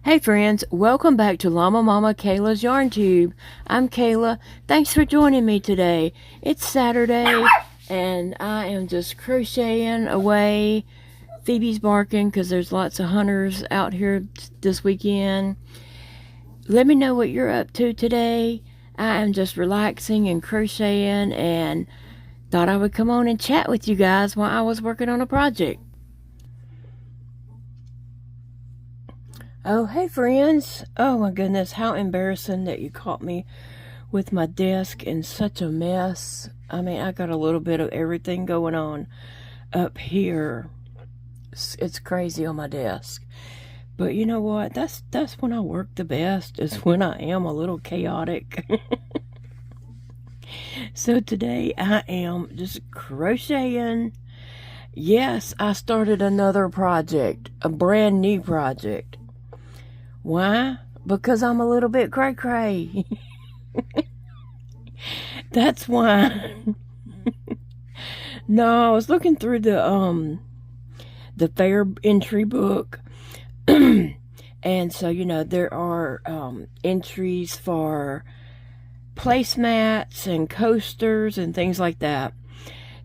Hey friends, welcome back to Llama Mama Kayla's Yarn Tube. I'm Kayla. Thanks for joining me today. It's Saturday and I am just crocheting away. Phoebe's barking because there's lots of hunters out here this weekend. Let me know what you're up to today. I am just relaxing and crocheting and thought I would come on and chat with you guys while I was working on a project. Oh, hey friends. Oh my goodness, how embarrassing that you caught me with my desk in such a mess. I mean, I got a little bit of everything going on up here. It's crazy on my desk. But you know what? That's when I work the best, is when I am a little chaotic. So today I am just crocheting. Yes, I started another project, a brand new project. Why? Because I'm a little bit cray-cray. That's why. No, I was looking through the fair entry book. And so, you know, there are entries for placemats and coasters and things like that.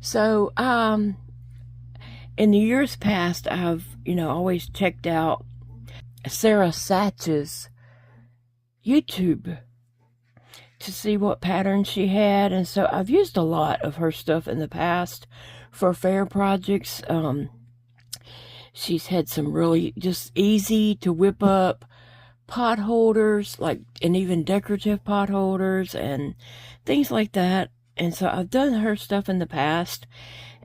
So, in the years past, I've, always checked out Sarah Satch's YouTube to see what patterns she had, and so I've used a lot of her stuff in the past for fair projects. She's had some really just easy to whip up pot holders, and even decorative pot holders and things like that. And so I've done her stuff in the past,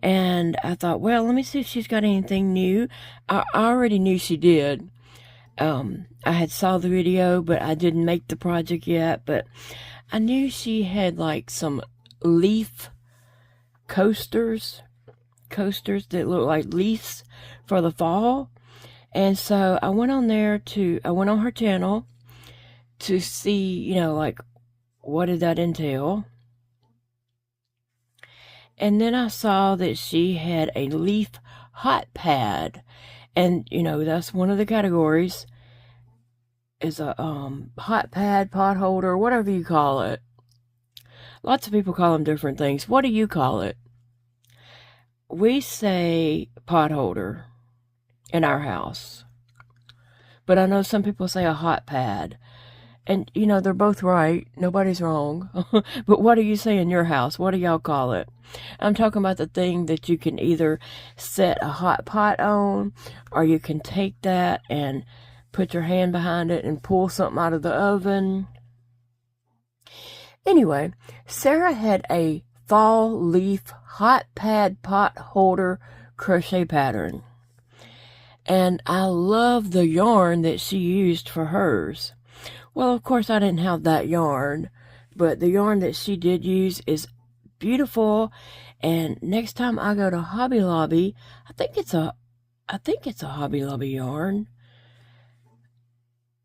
and I thought, well, let me see if she's got anything new. I already knew she did. I had saw the video, but I didn't make the project yet, but I knew she had some leaf coasters that look like leaves for the fall. And so I went on her channel to see, what did that entail? And then I saw that she had a leaf hot pad. And, that's one of the categories, is a hot pad, pot holder, whatever you call it. Lots of people call them different things. What do you call it? We say pot holder in our house. But I know some people say a hot pad. And, they're both right. Nobody's wrong. But what do you say in your house? What do y'all call it? I'm talking about the thing that you can either set a hot pot on, or you can take that and put your hand behind it and pull something out of the oven. Anyway, Sarah had a fall leaf hot pad pot holder crochet pattern. And I love the yarn that she used for hers. Well, of course, I didn't have that yarn, but the yarn that she did use is beautiful. And next time I go to Hobby Lobby, I think it's a Hobby Lobby yarn.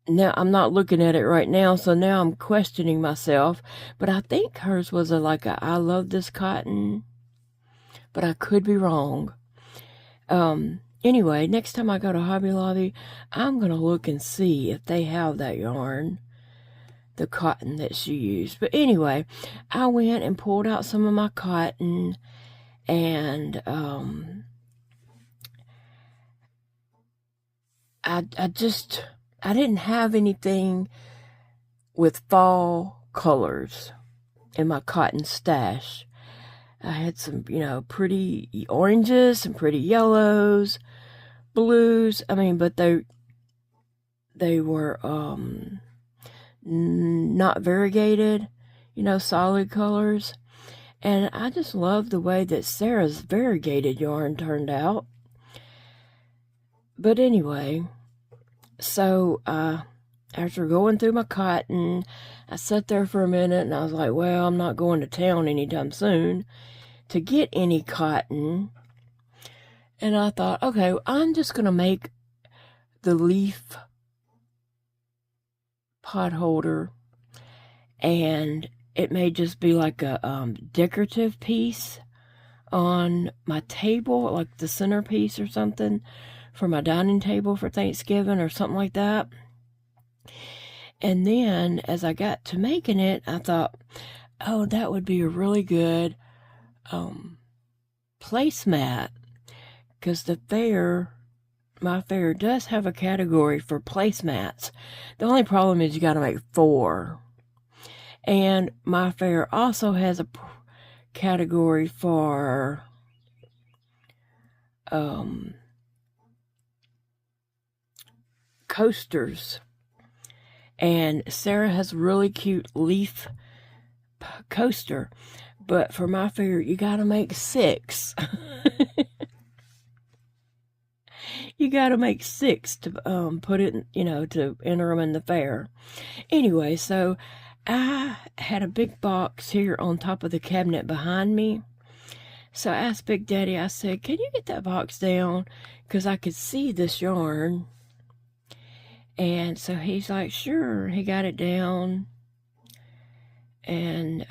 Now, I'm not looking at it right now, so now I'm questioning myself, but I think hers was I love this cotton, but I could be wrong. Anyway, next time I go to Hobby Lobby, I'm going to look and see if they have that yarn, the cotton that she used. But anyway, I went and pulled out some of my cotton, and I didn't have anything with fall colors in my cotton stash. I had some, pretty oranges, some pretty yellows, blues. I mean, but they were not variegated, solid colors. And I just love the way that Sarah's variegated yarn turned out. But anyway, so after going through my cotton, I sat there for a minute and I was like, well, I'm not going to town anytime soon to get any cotton. And I thought, okay, I'm just going to make the leaf pot holder, and it may just be like a decorative piece on my table, like the centerpiece or something for my dining table for Thanksgiving or something like that. And then as I got to making it, I thought, oh, that would be a really good placemat, because my fair does have a category for placemats. The only problem is you got to make 4. And my fair also has a category for coasters. And Sarah has a really cute leaf coaster. But for my fair, you got to make 6. You got to make 6 to put it, to enter them in the fair. Anyway, so I had a big box here on top of the cabinet behind me. So I asked Big Daddy, I said, can you get that box down? Because I could see this yarn. And so he's like, sure. He got it down. And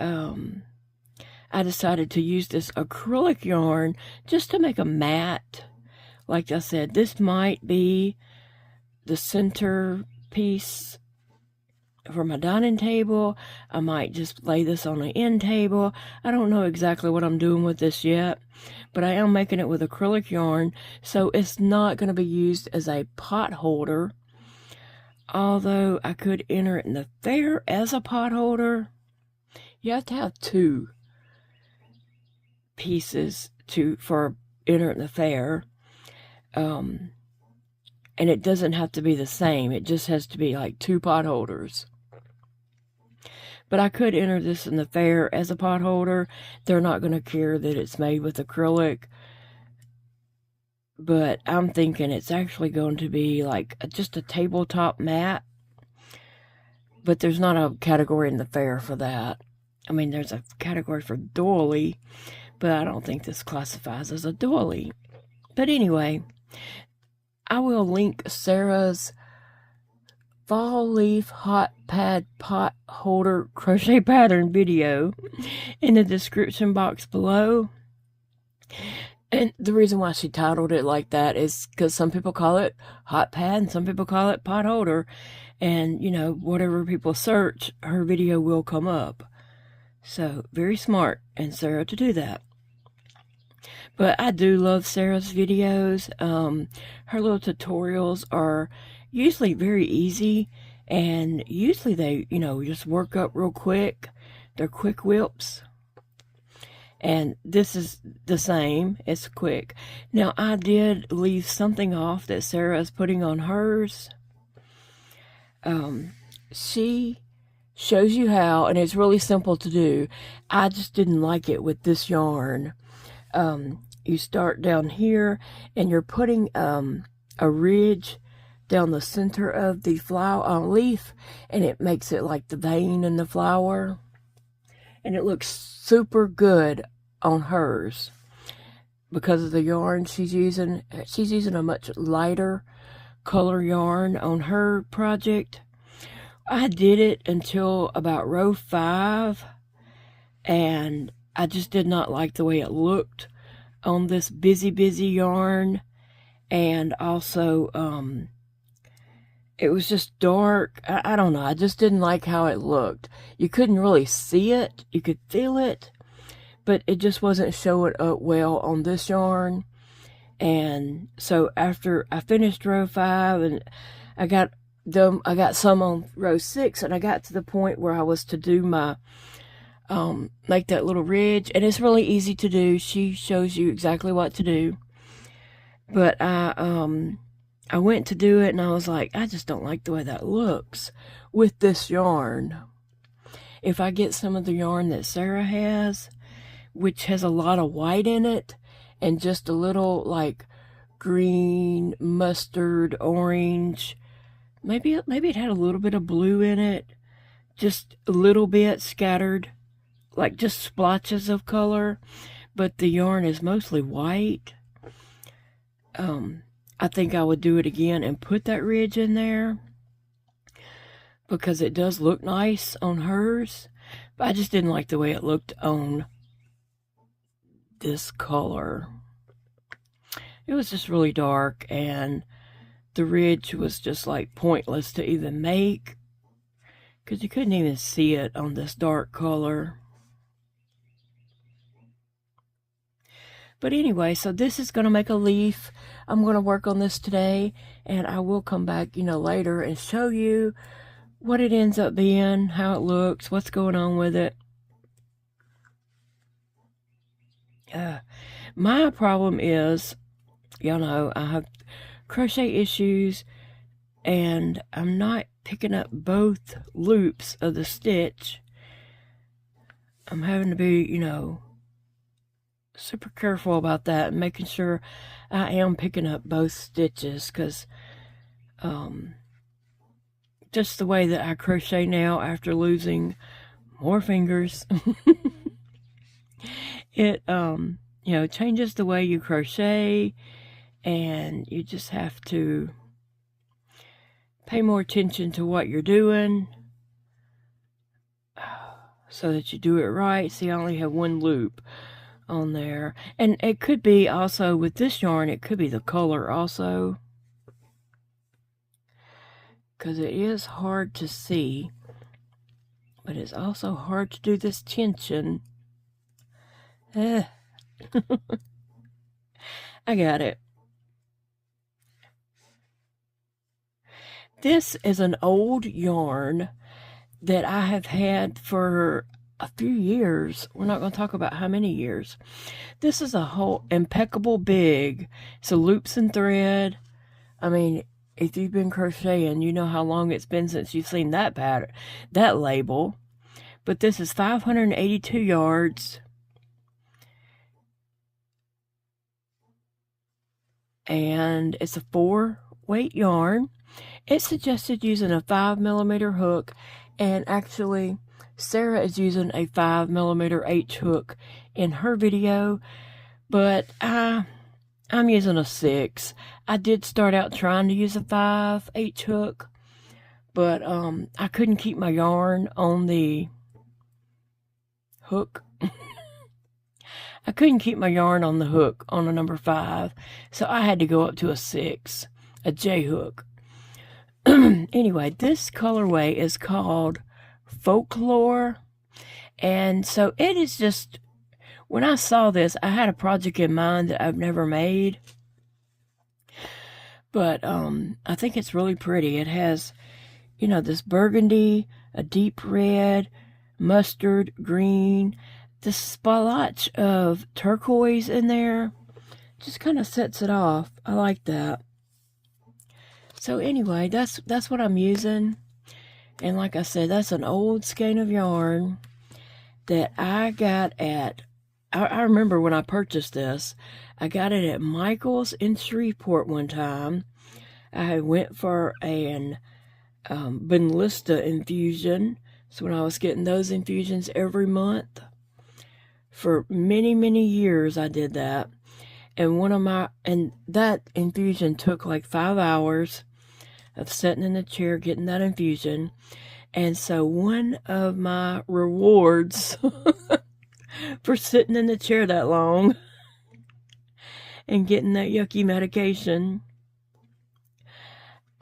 I decided to use this acrylic yarn just to make a mat. Like I said, this might be the center piece for my dining table. I might just lay this on the end table. I don't know exactly what I'm doing with this yet, but I am making it with acrylic yarn, so it's not going to be used as a pot holder, although I could enter it in the fair as a pot holder. You have to have 2 pieces for enter it in the fair, and it doesn't have to be the same. It just has to be like 2 pot holders. But I could enter this in the fair as a pot holder. They're not going to care that it's made with acrylic. But I'm thinking it's actually going to be like just a tabletop mat. But there's not a category in the fair for that. I mean, there's a category for doily, but I don't think this classifies as a doily. But anyway, I will link Sarah's fall leaf hot pad pot holder crochet pattern video in the description box below. And the reason why she titled it like that is because some people call it hot pad and some people call it pot holder. And, whatever people search, her video will come up. So, very smart in Sarah to do that. But I do love Sarah's videos. Her little tutorials are usually very easy, and usually they, just work up real quick. They're quick whips. And this is the same. It's quick. Now, I did leave something off that Sarah is putting on hers. She shows you how, and it's really simple to do. I just didn't like it with this yarn. You start down here, and you're putting a ridge down the center of the flower leaf, and it makes it like the vein in the flower, and it looks super good on hers because of the yarn she's using. She's using a much lighter color yarn on her project. I did it until about row 5, and I just did not like the way it looked on this busy yarn, and also it was just dark. I don't know. I just didn't like how it looked. You couldn't really see it. You could feel it, but it just wasn't showing up well on this yarn. And so after I finished row 5, and I got some on row 6, and I got to the point where I was to do my make that little ridge, and it's really easy to do. She shows you exactly what to do. But I went to do it, and I was like, I just don't like the way that looks with this yarn. If I get some of the yarn that Sarah has, which has a lot of white in it, and just a little like green, mustard, orange, maybe it had a little bit of blue in it, just a little bit scattered, like just splotches of color, but the yarn is mostly white. I think I would do it again and put that ridge in there because it does look nice on hers, but I just didn't like the way it looked on this color. It was just really dark, and the ridge was just like pointless to even make, because you couldn't even see it on this dark color. But anyway, so this is going to make a leaf. I'm going to work on this today, and I will come back, later and show you what it ends up being, how it looks, what's going on with it. My problem is, y'all know, I have crochet issues, and I'm not picking up both loops of the stitch. I'm having to be, super careful about that and making sure I am picking up both stitches, because just the way that I crochet now after losing more fingers, it changes the way you crochet, and you just have to pay more attention to what you're doing so that you do it right. See, I only have one loop on there, and it could be also with this yarn, it could be the color also, because it is hard to see, but it's also hard to do this tension. I got it. This is an old yarn that I have had for a few years. We're not going to talk about how many years. This is a whole impeccable big. So loops and thread. I mean, if you've been crocheting, you know how long it's been since you've seen that pattern, that label. But this is 582 yards. And it's a 4-weight yarn. It suggested using a 5mm hook, and actually Sarah is using a 5mm H hook in her video, but I'm using a 6. I did start out trying to use a 5 H hook, but I couldn't keep my yarn on the hook. I couldn't keep my yarn on the hook on a number 5, so I had to go up to a 6, a J hook. Anyway, this colorway is called Folklore, and so it is just, when I saw this, I had a project in mind that I've never made, but I think it's really pretty. It has, this burgundy, a deep red, mustard, green, this splotch of turquoise in there just kind of sets it off. I like that. So anyway, that's what I'm using. And like I said, that's an old skein of yarn that I got at, I remember when I purchased this, I got it at Michael's in Shreveport one time. I went for an Benlista infusion. So when I was getting those infusions every month, for many, many years I did that. And that infusion took like 5 hours of sitting in the chair getting that infusion. And so one of my rewards for sitting in the chair that long and getting that yucky medication,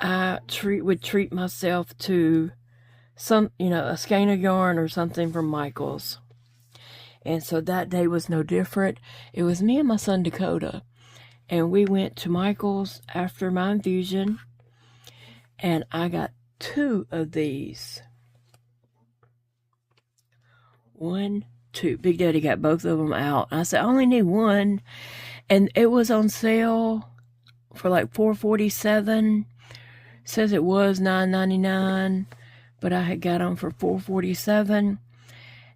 I would treat myself to some, a skein of yarn or something from Michael's. And so that day was no different. It was me and my son Dakota, and we went to Michael's after my infusion, and I got 2 of these. 1, 2. Big Daddy got both of them out. I said, I only need 1. And it was on sale for like $4.47. Says it was $9.99, but I had got them for $4.47.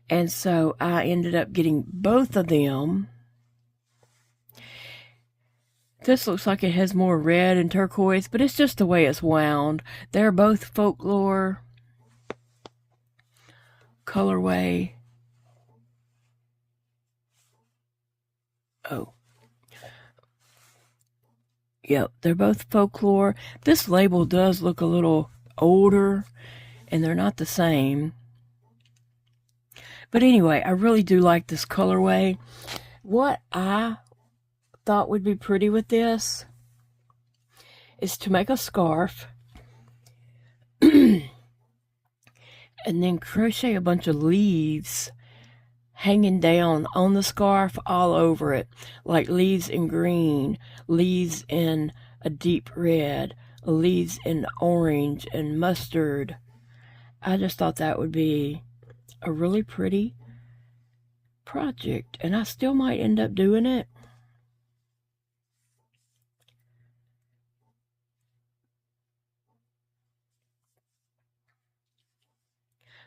And so I ended up getting both of them. This looks like it has more red and turquoise, but it's just the way it's wound. They're both Folklore colorway. Oh. Yep, they're both Folklore. This label does look a little older, and they're not the same. But anyway, I really do like this colorway. What I thought would be pretty with this is to make a scarf and then crochet a bunch of leaves hanging down on the scarf all over it, like leaves in green, leaves in a deep red, leaves in orange and mustard. I just thought that would be a really pretty project, and I still might end up doing it.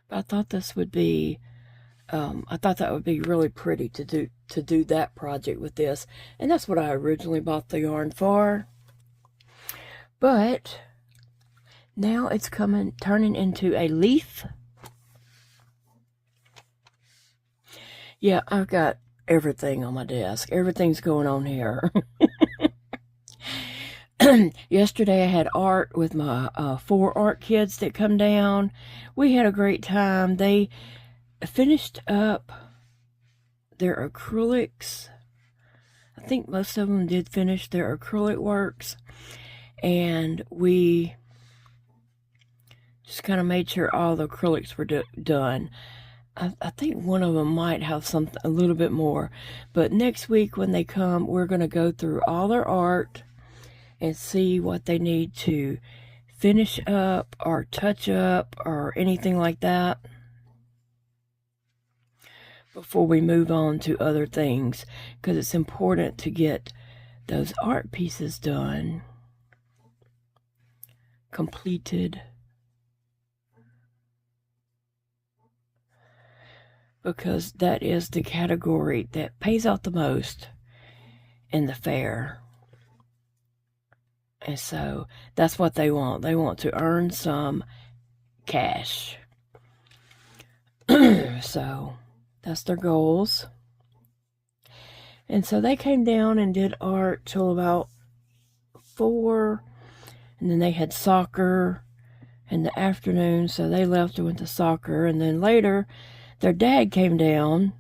But I thought this would be I thought that would be really pretty to do that project with this, and that's what I originally bought the yarn for. But now it's turning into a leaf. Yeah, I've got everything on my desk. Everything's going on here. Yesterday I had art with my 4 art kids that come down. We had a great time. They finished up their acrylics. I think most of them did finish their acrylic works, and we just kind of made sure all the acrylics were done. I think one of them might have something a little bit more, but next week when they come, we're going to go through all their art and see what they need to finish up or touch up or anything like that before we move on to other things, because it's important to get those art pieces done, completed, because that is the category that pays out the most in the fair. And so that's what they want. They want to earn some cash. So that's their goals. And so they came down and did art till about 4, and then they had soccer in the afternoon, so they left and went to soccer. And then later their dad came down.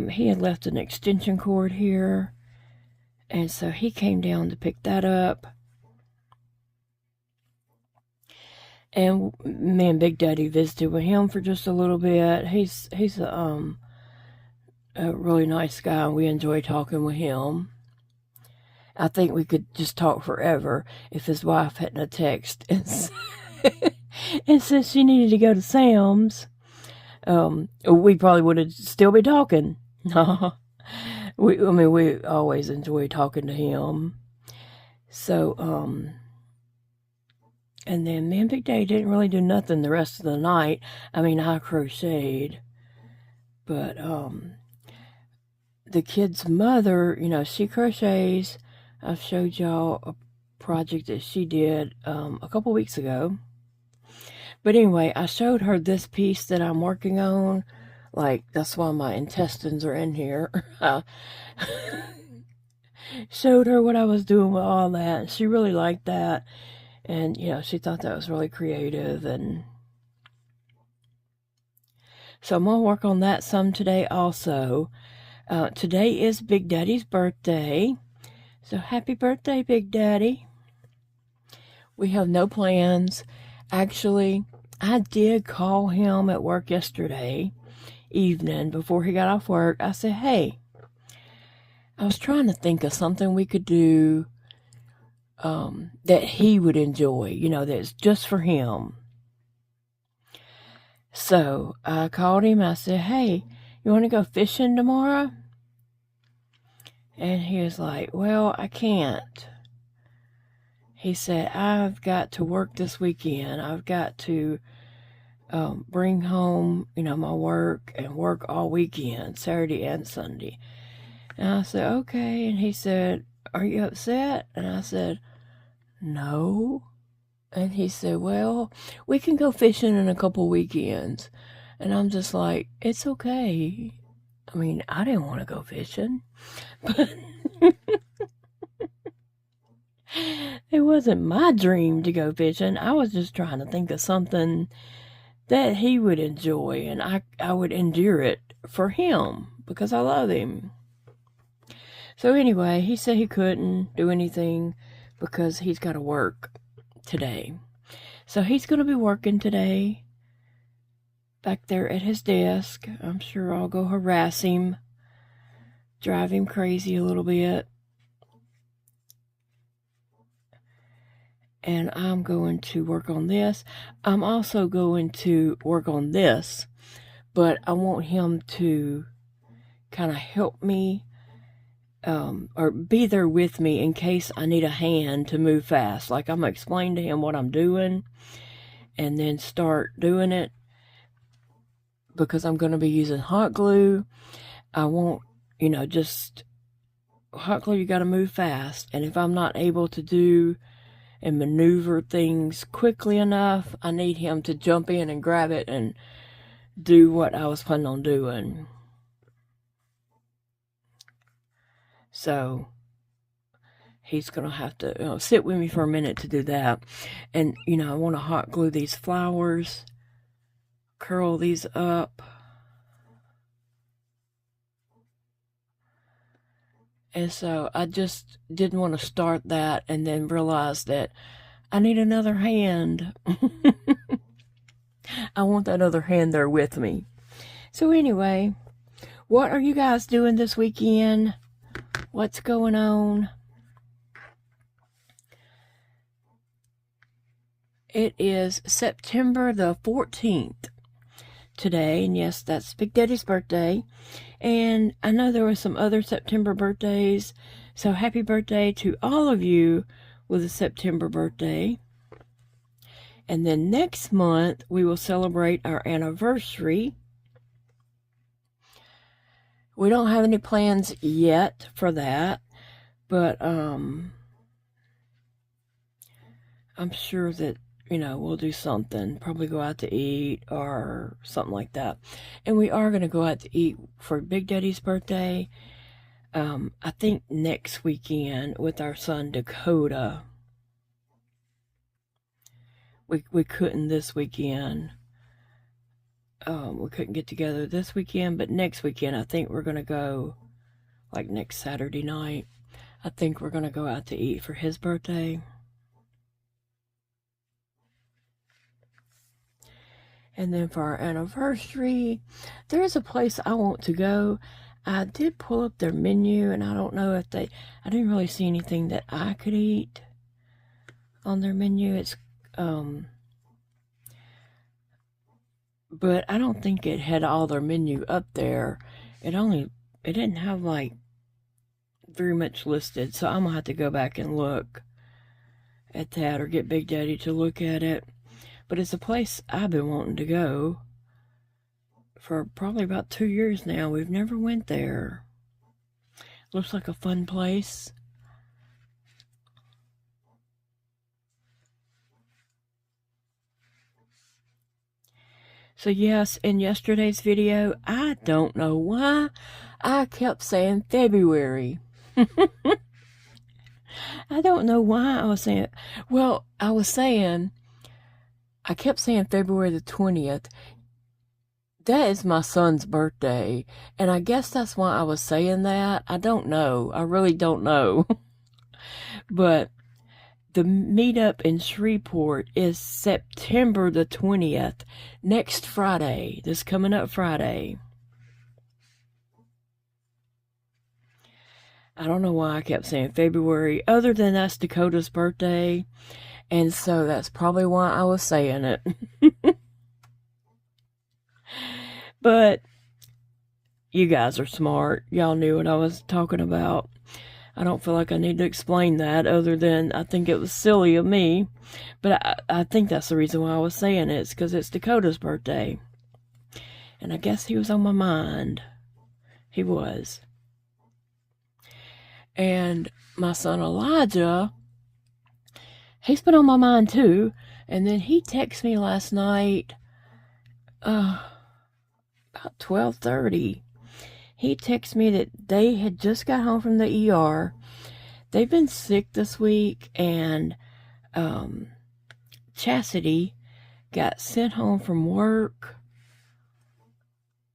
He had left an extension cord here, and so he came down to pick that up. And me and Big Daddy visited with him for just a little bit. He's a really nice guy, and we enjoy talking with him. I think we could just talk forever if his wife hadn't text and said she needed to go to Sam's. We probably would still be talking. We always enjoy talking to him. So, and then me and Big Daddy didn't really do nothing the rest of the night. I mean, I crocheted, but the kid's mother, she crochets. I showed y'all a project that she did a couple weeks ago. But anyway, I showed her this piece that I'm working on. Like, that's why my intestines are in here. Showed her what I was doing with all that. She really liked that. And, she thought that was really creative. And so I'm going to work on that some today also. Today is Big Daddy's birthday. So happy birthday, Big Daddy. We have no plans. Actually, I did call him at work yesterday evening before he got off work. I said, hey, I was trying to think of something we could do that he would enjoy, that's just for him. So I called him. I said, hey, you want to go fishing tomorrow? And he was like, well, I can't. He said, I've got to work this weekend. I've got to bring home, my work and work all weekend, Saturday and Sunday. And I said, okay. And he said, are you upset? And I said, no. And he said, well, we can go fishing in a couple weekends. And I'm just like, it's okay. I mean, I didn't want to go fishing, but it wasn't my dream to go fishing. I was just trying to think of something that he would enjoy, and I would endure it for him because I love him. So anyway, he said he couldn't do anything because he's got to work today. So he's going to be working today back there at his desk. I'm sure I'll go harass him, drive him crazy a little bit. And I'm going to work on this. I'm also going to work on this, but I want him to kind of help me or be there with me in case I need a hand to move fast. Like, I'm going to explain to him what I'm doing and then start doing it, because I'm going to be using hot glue. I won't, just hot glue, you got to move fast. And if I'm not able to do and maneuver things quickly enough, I need him to jump in and grab it and do what I was planning on doing. So he's going to have to sit with me for a minute to do that. And, I want to hot glue these flowers, curl these up. And so I just didn't want to start that and then realize that I need another hand. I want that other hand there with me. So anyway, what are you guys doing this weekend? What's going on? It is September the 14th today, and yes, that's Big Daddy's birthday. And I know there were some other September birthdays, so happy birthday to all of you with a September birthday. And then next month, we will celebrate our anniversary. We don't have any plans yet for that, but I'm sure that, we'll do something, probably go out to eat or something like that. And we are going to go out to eat for Big Daddy's birthday, I think next weekend with our son Dakota. We couldn't this weekend. We couldn't get together this weekend, but next weekend I think we're going to go, like next Saturday night, I think we're going to go out to eat for his birthday. And then for our anniversary, there's a place I want to go. I did pull up their menu, and I don't know if I didn't really see anything that I could eat on their menu. It's, but I don't think it had all their menu up there. It didn't have like very much listed, so I'm gonna have to go back and look at that or get Big Daddy to look at it. But it's a place I've been wanting to go for probably about 2 years now. We've never went there. Looks like a fun place. So yes, in yesterday's video, I don't know why I kept saying February. I don't know why I was saying it. Well, I kept saying February the 20th. That is my son's birthday, and I guess that's why I was saying that. I don't know. I really don't know. But the meetup in Shreveport is September the 20th, next Friday, this coming up Friday. I don't know why I kept saying February, other than that's Dakota's birthday, and so that's probably why I was saying it. But you guys are smart. Y'all knew what I was talking about. I don't feel like I need to explain that, other than I think it was silly of me. But I think that's the reason why I was saying it. It's because it's Dakota's birthday. And I guess he was on my mind. He was. And my son Elijah, he's been on my mind too. And then he texted me last night, about 12:30. He texted me that they had just got home from the ER. They've been sick this week, and Chastity got sent home from work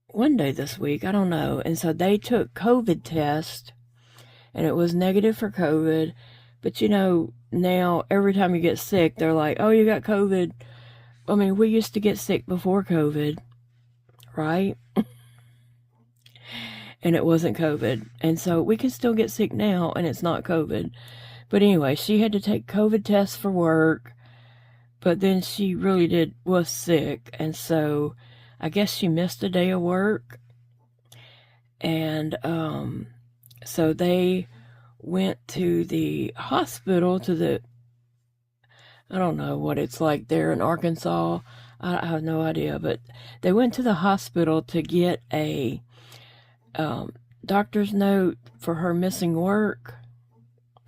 one day this week. I don't know. And so they took COVID test, and it was negative for COVID, But you know, now every time you get sick, they're like, oh, you got COVID. I mean, we used to get sick before COVID, right? And it wasn't COVID. And so we can still get sick now, and it's not COVID. But anyway, she had to take COVID tests for work, but then she really was sick. And so I guess she missed a day of work. And so they went to the hospital, I don't know what it's like there in Arkansas. I have no idea, but they went to the hospital to get a doctor's note for her missing work,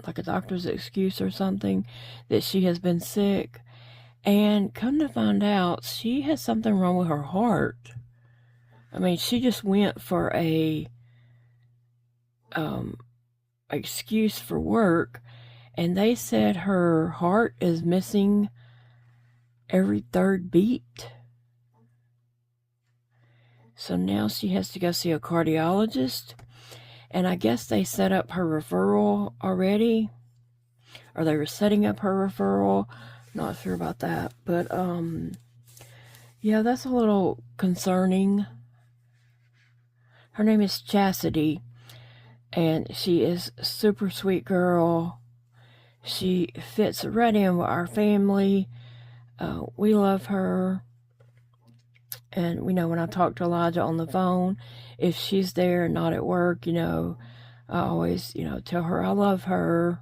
like a doctor's excuse or something, that she has been sick. And come to find out, she has something wrong with her heart. I mean, she just went for a excuse for work, and they said her heart is missing every third beat. So now she has to go see a cardiologist, and I guess they set up her referral already, or they were setting up her referral. Not sure about that, but yeah, that's a little concerning. Her name is Chastity, and she is a super sweet girl. She fits right in with our family. We love her. And, you know, when I talk to Elijah on the phone, if she's there and not at work, you know, I always, you know, tell her I love her,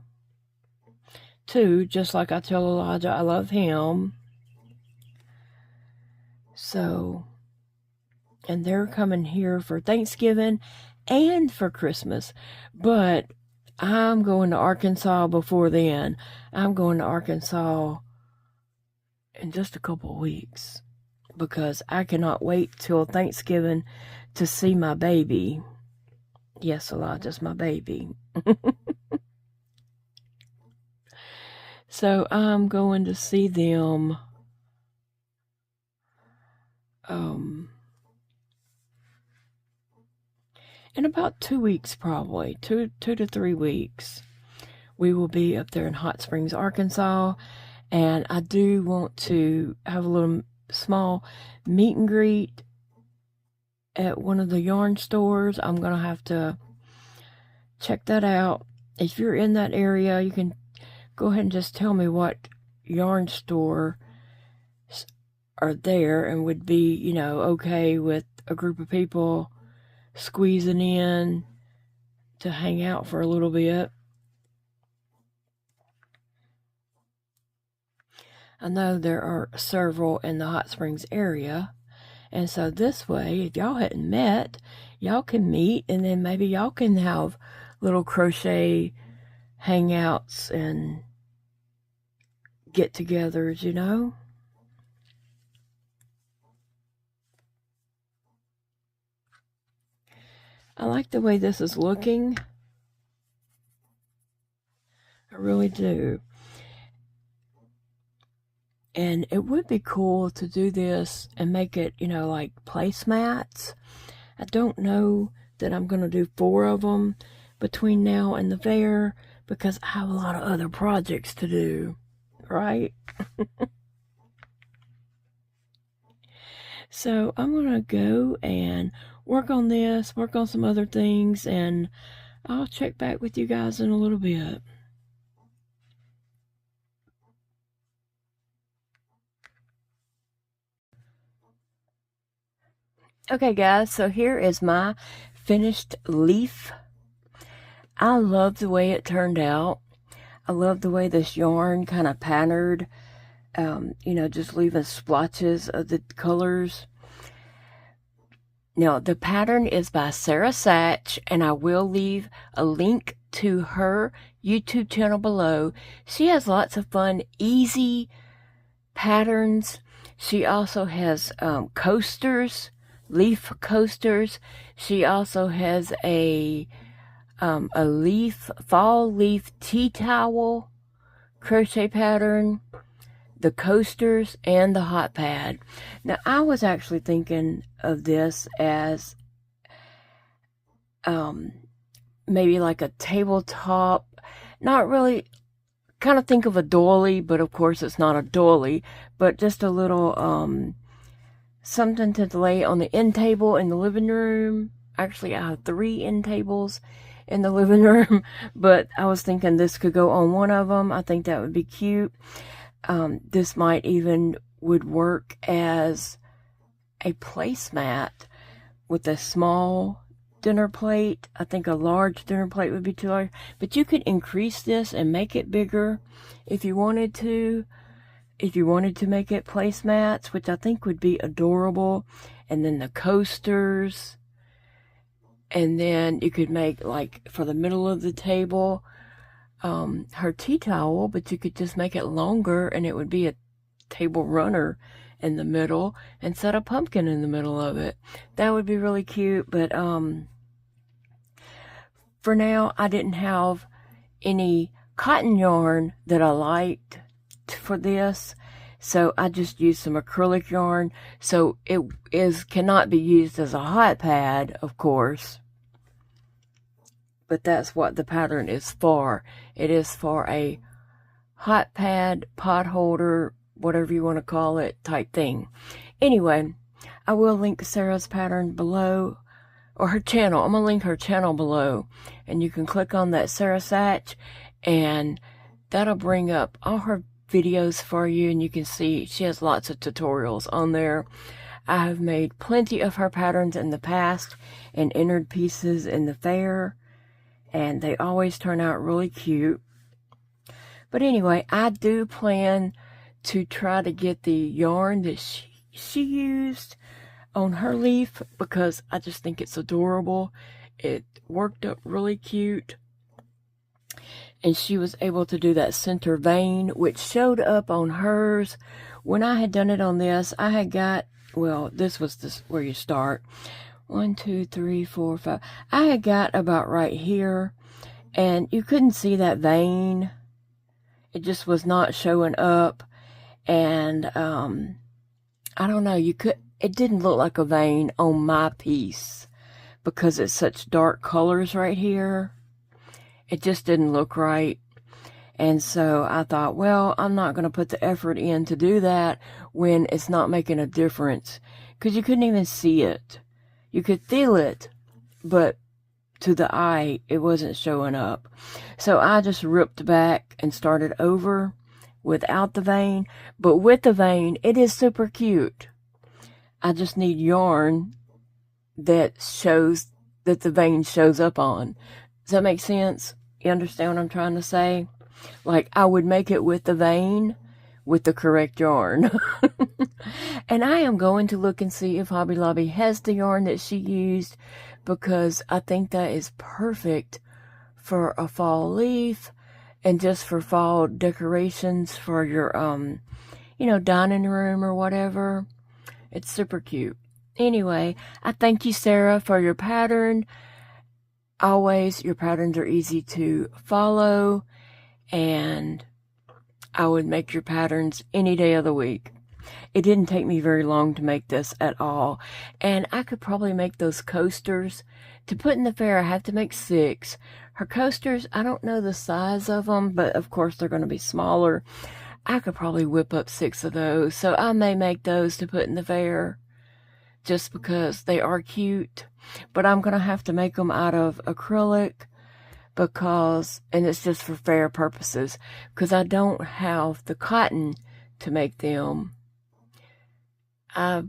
too, just like I tell Elijah I love him. So, and they're coming here for Thanksgiving and for Christmas, but I'm going to Arkansas before then. I'm going to Arkansas in just a couple of weeks, because I cannot wait till Thanksgiving to see my baby. Yes, Elijah's my baby. So I'm going to see them in about 2 weeks, probably 2 to 3 weeks. We will be up there in Hot Springs, Arkansas, and I do want to have a little small meet and greet at one of the yarn stores. I'm gonna have to check that out. If you're in that area, you can go ahead and just tell me what yarn store are there and would be, you know, okay with a group of people squeezing in to hang out for a little bit. I know there are several in the Hot Springs area, and so this way, if y'all hadn't met, y'all can meet, and then maybe y'all can have little crochet hangouts and get-togethers, you know? I like the way this is looking. I really do. And it would be cool to do this and make it, you know, like placemats. I don't know that I'm going to do 4 of them between now and the fair, because I have a lot of other projects to do, right? So I'm going to go and work on this, work on some other things, and I'll check back with you guys in a little bit. Okay, guys, so here is my finished leaf. I love the way it turned out. I love the way this yarn kind of patterned, you know, just leaving splotches of the colors. Now, the pattern is by Sarah Satch, and I will leave a link to her YouTube channel below. She has lots of fun, easy patterns. She also has coasters, leaf coasters. She also has a fall leaf tea towel crochet pattern, the coasters, and the hot pad. Now, I was actually thinking of this as maybe like a tabletop, not really kind of think of a doily, but of course it's not a doily, but just a little something to lay on the end table in the living room. Actually, I have 3 end tables in the living room, but I was thinking this could go on one of them. I think that would be cute. This might even would work as a placemat with a small dinner plate. I think a large dinner plate would be too large, but you could increase this and make it bigger if you wanted to. If you wanted to make it placemats, which I think would be adorable. And then the coasters. And then you could make, like, for the middle of the table, her tea towel, but you could just make it longer and it would be a table runner in the middle and set a pumpkin in the middle of it. That would be really cute, but for now, I didn't have any cotton yarn that I liked for this, so I just used some acrylic yarn. So it cannot be used as a hot pad, of course, but that's what the pattern is for. It is for a hot pad, pot holder, whatever you want to call it, type thing. Anyway, I will link Sarah's pattern below, or her channel. I'm going to link her channel below, and you can click on that Sarah Satch, and that'll bring up all her videos for you, and you can see she has lots of tutorials on there. I have made plenty of her patterns in the past and entered pieces in the fair, and they always turn out really cute. But anyway, I do plan to try to get the yarn that she used on her leaf, because I just think it's adorable. It worked up really cute. And she was able to do that center vein, which showed up on hers. When I had done it on this, I had got, well, this was where you start. 1, 2, 3, 4, 5. I had got about right here, and you couldn't see that vein. It just was not showing up. And I don't know, it didn't look like a vein on my piece because it's such dark colors right here. It just didn't look right. And so I thought, well, I'm not going to put the effort in to do that when it's not making a difference, because you couldn't even see it. You could feel it, but to the eye, it wasn't showing up. So I just ripped back and started over without the vein. But with the vein, it is super cute. I just need yarn that shows that the vein shows up on. Does that make sense? You understand what I'm trying to say? Like, I would make it with the vein with the correct yarn. And I am going to look and see if Hobby Lobby has the yarn that she used, because I think that is perfect for a fall leaf and just for fall decorations for your, dining room or whatever. It's super cute. Anyway, I thank you, Sarah, for your pattern. Always, your patterns are easy to follow, and I would make your patterns any day of the week. It didn't take me very long to make this at all, and I could probably make those coasters. To put in the fair, I have to make 6. Her coasters, I don't know the size of them, but of course they're going to be smaller. I could probably whip up 6 of those, so I may make those to put in the fair just because they are cute. But I'm going to have to make them out of acrylic and it's just for fair purposes, because I don't have the cotton to make them. I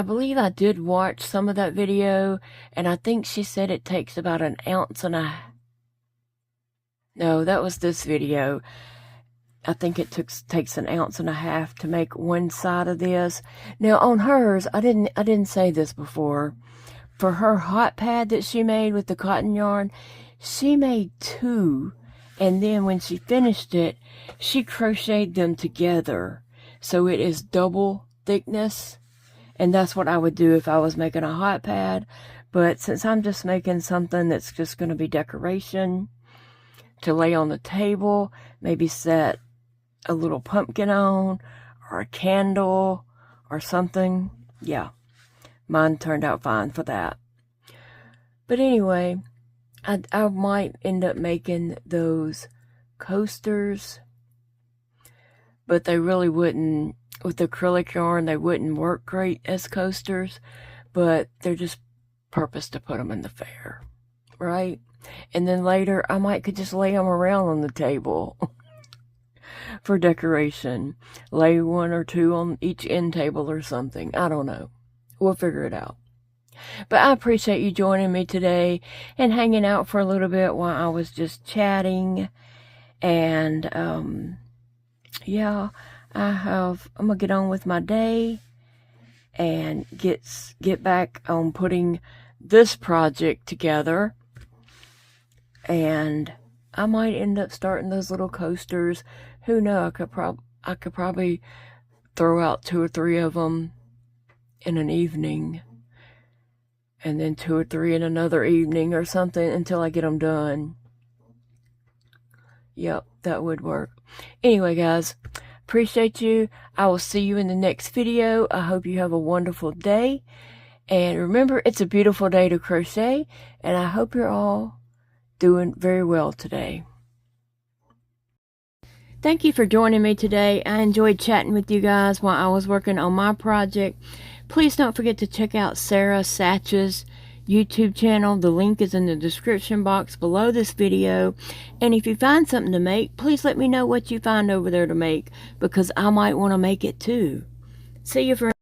believe I did watch some of that video, and I think she said it takes about 1 ounce and a... No, that was this video. I think it takes 1.5 ounces to make one side of this. Now on hers, I didn't say this before. For her hot pad that she made with the cotton yarn, she made 2, and then when she finished it, she crocheted them together, so it is double thickness. And that's what I would do if I was making a hot pad. But since I'm just making something that's just going to be decoration to lay on the table, maybe set a little pumpkin on, or a candle, or something. Yeah, mine turned out fine for that. But anyway, I might end up making those coasters, but they really wouldn't, with acrylic yarn, they wouldn't work great as coasters, but they're just purpose to put them in the fair, right? And then later, I could just lay them around on the table for decoration. Lay one or two on each end table or something. I don't know. We'll figure it out. But I appreciate you joining me today and hanging out for a little bit while I was just chatting. And, yeah, I'm going to get on with my day and get back on putting this project together. And I might end up starting those little coasters. Who knows? I could probably throw out 2 or 3 of them in an evening, and then 2 or 3 in another evening or something until I get them done. Yep, that would work. Anyway, guys, appreciate you. I will see you in the next video. I hope you have a wonderful day. And remember, it's a beautiful day to crochet, and I hope you're all doing very well today. Thank you for joining me today. I enjoyed chatting with you guys while I was working on my project. Please don't forget to check out Sarah Satch's YouTube channel. The link is in the description box below this video. And if you find something to make, please let me know what you find over there to make, because I might want to make it too. See you for